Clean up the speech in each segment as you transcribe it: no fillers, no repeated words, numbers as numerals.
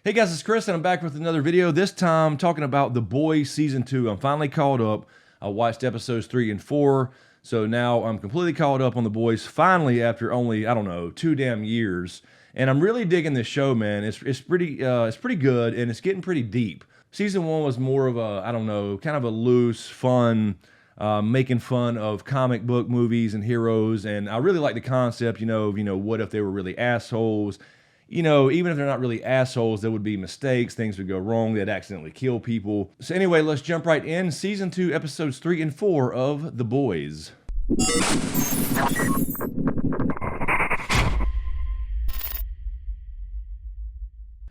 Hey guys, it's Chris and I'm back with another video. This time talking about The Boys Season 2. I'm finally caught up. I watched episodes 3 and 4. So now I'm completely caught up on The Boys finally after only, I don't know, 2 damn years. And I'm really digging this show, man. It's pretty good and it's getting pretty deep. Season 1 was more of a, I don't know, kind of a loose, fun, making fun of comic book movies and heroes. And I really like the concept, what if they were really assholes? Even if they're not really assholes, there would be mistakes, things would go wrong, they'd accidentally kill people. So anyway, let's jump right in. Season 2, episodes 3 and 4 of The Boys.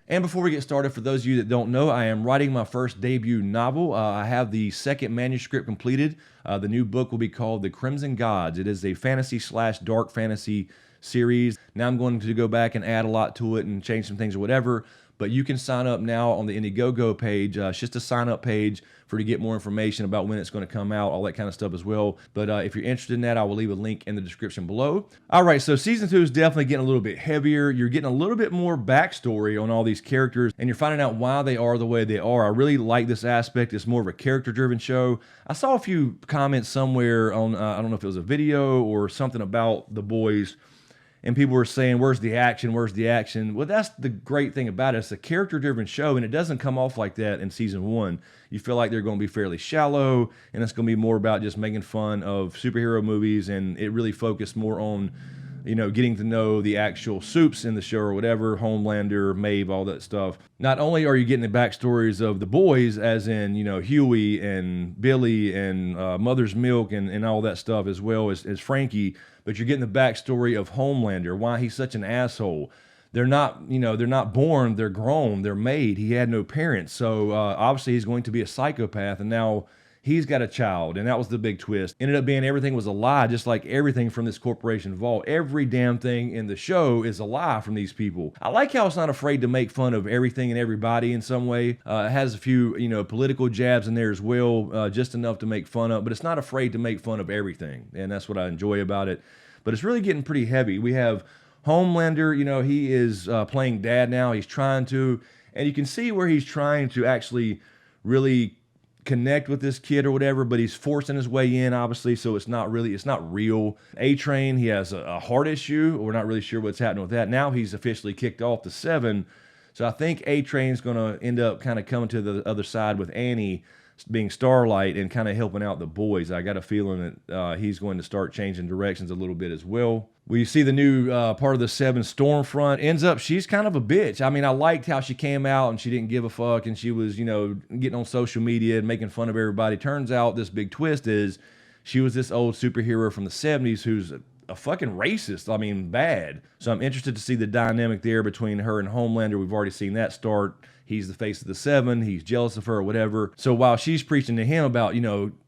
And before we get started, for those of you that don't know, I am writing my first debut novel. I have the second manuscript completed. The new book will be called The Crimson Gods. It is a fantasy/dark fantasy series. Now I'm going to go back and add a lot to it and change some things or whatever, but you can sign up now on the Indiegogo page. It's just a sign up page to get more information about when it's going to come out, all that kind of stuff as well. But if you're interested in that, I will leave a link in the description below. All right, so season 2 is definitely getting a little bit heavier. You're getting a little bit more backstory on all these characters, and you're finding out why they are the way they are. I really like this aspect. It's more of a character-driven show. I saw a few comments somewhere on, I don't know if it was a video or something about The Boys, and people were saying, where's the action? Where's the action? Well, that's the great thing about it. It's a character-driven show, and it doesn't come off like that in season 1. You feel like they're going to be fairly shallow, and it's going to be more about just making fun of superhero movies, and it really focused more on, getting to know the actual soups in the show or whatever, Homelander, Maeve, all that stuff. Not only are you getting the backstories of the boys, as in, Huey and Billy and Mother's Milk and all that stuff, as well as Frankie, but you're getting the backstory of Homelander, why he's such an asshole. They're not, they're not born, they're grown, they're made. He had no parents, so obviously he's going to be a psychopath, and now he's got a child, and that was the big twist. Ended up being everything was a lie, just like everything from this corporation vault. Every damn thing in the show is a lie from these people. I like how it's not afraid to make fun of everything and everybody in some way. It has a few, political jabs in there as well, just enough to make fun of, but it's not afraid to make fun of everything, and that's what I enjoy about it. But it's really getting pretty heavy. We have Homelander, he is playing dad now. He's trying to, and you can see where he's trying to actually really connect with this kid or whatever, but he's forcing his way in, obviously, so it's not real. A-Train, he has a heart issue. We're not really sure what's happening with that. Now he's officially kicked off the 7, so I think A-Train's going to end up kind of coming to the other side with Annie being Starlight and kind of helping out the boys. I got a feeling that he's going to start changing directions a little bit as well. We see the new part of the 7, Stormfront. Ends up, she's kind of a bitch. I mean, I liked how she came out and she didn't give a fuck and she was, getting on social media and making fun of everybody. Turns out this big twist is she was this old superhero from the 70s who's a fucking racist. I mean, bad. So I'm interested to see the dynamic there between her and Homelander. We've already seen that start. He's the face of the 7. He's jealous of her or whatever. So while she's preaching to him about,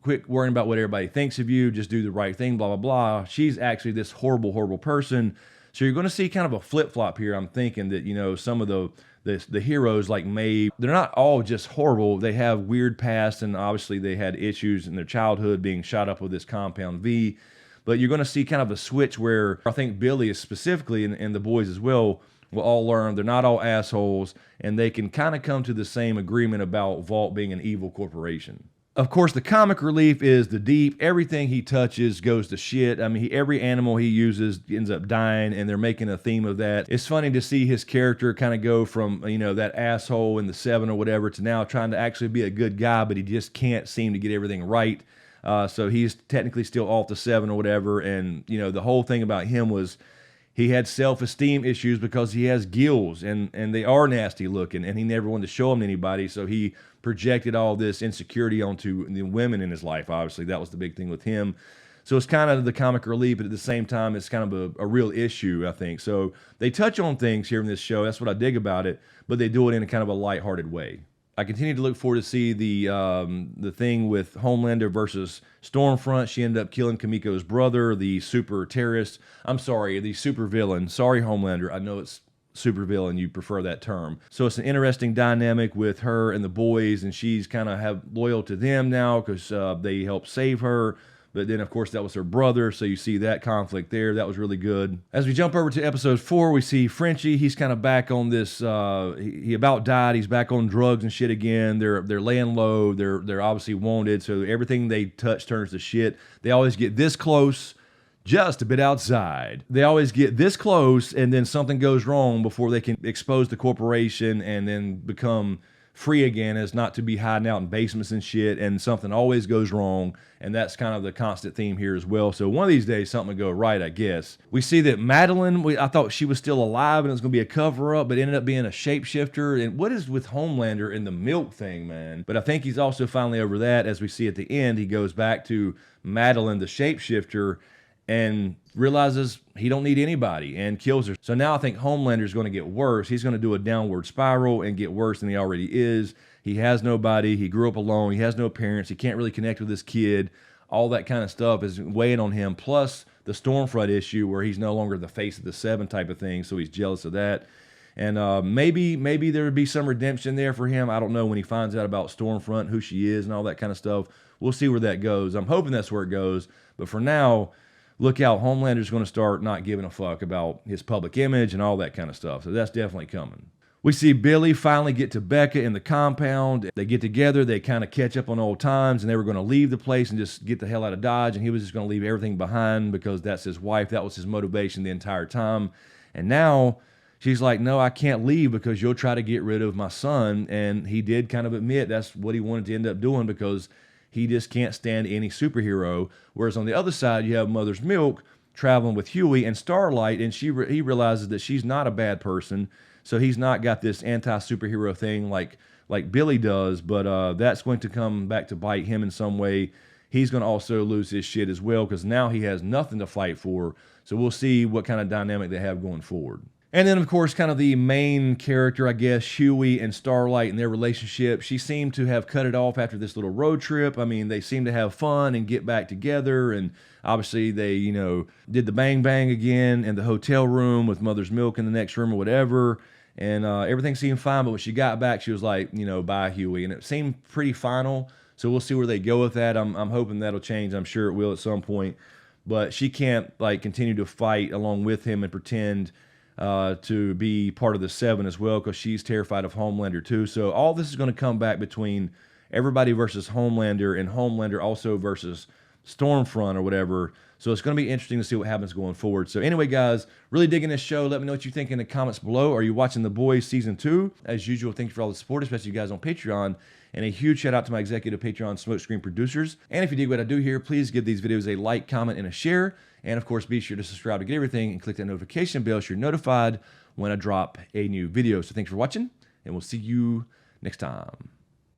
quit worrying about what everybody thinks of you, just do the right thing, blah, blah, blah, she's actually this horrible, horrible person. So you're going to see kind of a flip-flop here. I'm thinking that, some of the heroes like Maeve, they're not all just horrible. They have weird pasts, and obviously they had issues in their childhood being shot up with this compound V. But you're going to see kind of a switch where I think Billy is specifically, and the boys as well, will all learn they're not all assholes, and they can kind of come to the same agreement about Vault being an evil corporation. Of course, the comic relief is the Deep. Everything he touches goes to shit. I mean, every animal he uses ends up dying, and they're making a theme of that. It's funny to see his character kind of go from, that asshole in the 7 or whatever to now trying to actually be a good guy, but he just can't seem to get everything right. So he's technically still off the 7 or whatever, and, the whole thing about him was he had self-esteem issues because he has gills, and they are nasty looking, and he never wanted to show them to anybody, so he projected all this insecurity onto the women in his life. Obviously, that was the big thing with him. So it's kind of the comic relief, but at the same time, it's kind of a real issue, I think. So they touch on things here in this show. That's what I dig about it, but they do it in a kind of a lighthearted way. I continue to look forward to see the thing with Homelander versus Stormfront. She ended up killing Kimiko's brother, the super terrorist. I'm sorry, the super villain. Sorry, Homelander. I know it's super villain. You prefer that term. So it's an interesting dynamic with her and the boys, and she's kind of loyal to them now because they helped save her. But then, of course, that was her brother, so you see that conflict there. That was really good. As we jump over to episode 4, we see Frenchie. He's kind of back on this. He about died. He's back on drugs and shit again. They're laying low. They're obviously wounded, so everything they touch turns to shit. They always get this close, just a bit outside. They always get this close, and then something goes wrong before they can expose the corporation and then become free again, as not to be hiding out in basements and shit, and something always goes wrong, and that's kind of the constant theme here as well. So one of these days something will go right, I guess. We see that Madeline, I thought she was still alive and it was going to be a cover-up, but ended up being a shapeshifter. And what is with Homelander and the milk thing, man? But I think he's also finally over that. As we see at the end, he goes back to Madeline, the shapeshifter, and realizes he don't need anybody and kills her. So now I think Homelander is going to get worse. He's going to do a downward spiral and get worse than he already is. He has nobody. He grew up alone. He has no parents. He can't really connect with his kid. All that kind of stuff is weighing on him. Plus the Stormfront issue where he's no longer the face of the Seven type of thing. So he's jealous of that. And maybe there would be some redemption there for him. I don't know when he finds out about Stormfront, who she is and all that kind of stuff. We'll see where that goes. I'm hoping that's where it goes. But for now, look out, Homelander's going to start not giving a fuck about his public image and all that kind of stuff. So that's definitely coming. We see Billy finally get to Becca in the compound. They get together. They kind of catch up on old times, and they were going to leave the place and just get the hell out of Dodge, and he was just going to leave everything behind because that's his wife. That was his motivation the entire time. And now she's like, no, I can't leave because you'll try to get rid of my son. And he did kind of admit that's what he wanted to end up doing because he just can't stand any superhero. Whereas on the other side, you have Mother's Milk traveling with Huey and Starlight, and he realizes that she's not a bad person. So he's not got this anti-superhero thing like Billy does, but that's going to come back to bite him in some way. He's going to also lose his shit as well because now he has nothing to fight for. So we'll see what kind of dynamic they have going forward. And then, of course, kind of the main character, I guess, Huey and Starlight and their relationship. She seemed to have cut it off after this little road trip. I mean, they seemed to have fun and get back together. And obviously they, did the bang bang again in the hotel room with Mother's Milk in the next room or whatever. And everything seemed fine. But when she got back, she was like, bye, Huey. And it seemed pretty final. So we'll see where they go with that. I'm hoping that'll change. I'm sure it will at some point. But she can't, continue to fight along with him and pretend to be part of the Seven as well because she's terrified of Homelander too. So all this is going to come back between everybody versus Homelander and Homelander also versus Stormfront or whatever. So it's going to be interesting to see what happens going forward. So anyway, guys, really digging this show. Let me know what you think in the comments below. Are you watching The Boys Season 2? As usual, thank you for all the support, especially you guys on Patreon. And a huge shout out to my executive Patreon SmokeScreen producers. And if you dig what I do here, please give these videos a like, comment, and a share. And of course, be sure to subscribe to get everything and click that notification bell so you're notified when I drop a new video. So thanks for watching, and we'll see you next time.